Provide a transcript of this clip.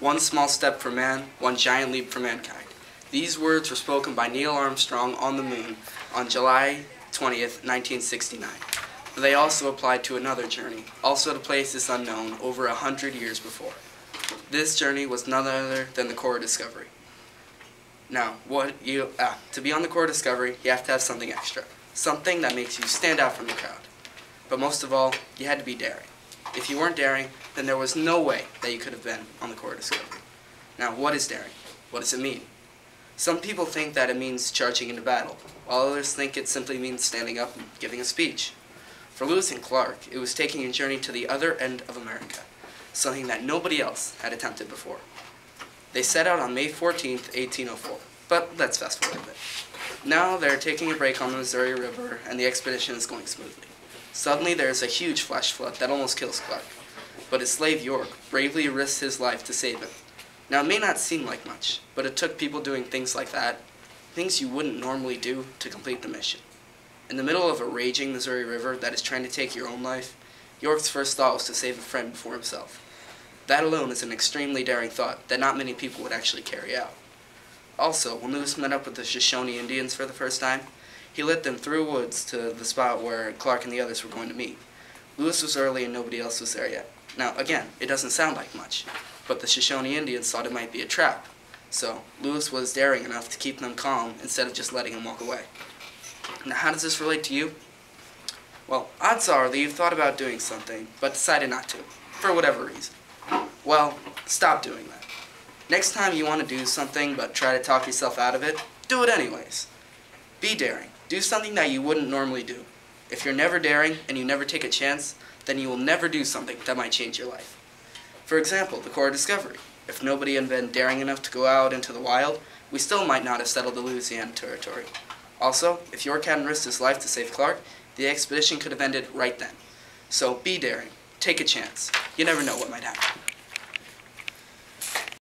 One small step for man, one giant leap for mankind. These words were spoken by Neil Armstrong on the moon on July 20th, 1969. But they also applied to another journey, also to places unknown, over 100 years before. This journey was none other than the core discovery. Now, to be on the core discovery, you have to have something extra. Something that makes you stand out from the crowd. But most of all, you had to be daring. If you weren't daring, then there was no way that you could have been on the core discovery. Now, what is daring? What does it mean? Some people think that it means charging into battle, while others think it simply means standing up and giving a speech. For Lewis and Clark, it was taking a journey to the other end of America, something that nobody else had attempted before. They set out on May 14th, 1804, but let's fast forward a bit. Now they're taking a break on the Missouri River, and the expedition is going smoothly. Suddenly there is a huge flash flood that almost kills Clark, but his slave York bravely risks his life to save him. Now it may not seem like much, but it took people doing things like that, things you wouldn't normally do, to complete the mission. In the middle of a raging Missouri River that is trying to take your own life, York's first thought was to save a friend before himself. That alone is an extremely daring thought that not many people would actually carry out. Also, when Lewis met up with the Shoshone Indians for the first time, he led them through woods to the spot where Clark and the others were going to meet. Lewis was early and nobody else was there yet. Now, again, it doesn't sound like much, but the Shoshone Indians thought it might be a trap. So, Lewis was daring enough to keep them calm instead of just letting them walk away. Now, how does this relate to you? Well, odds are that you've thought about doing something, but decided not to, for whatever reason. Well, stop doing that. Next time you want to do something but try to talk yourself out of it, do it anyways. Be daring. Do something that you wouldn't normally do. If you're never daring and you never take a chance, then you will never do something that might change your life. For example, the core discovery. If nobody had been daring enough to go out into the wild, we still might not have settled the Louisiana Territory. Also, if York hadn't risked his life to save Clark, the expedition could have ended right then. So be daring. Take a chance. You never know what might happen.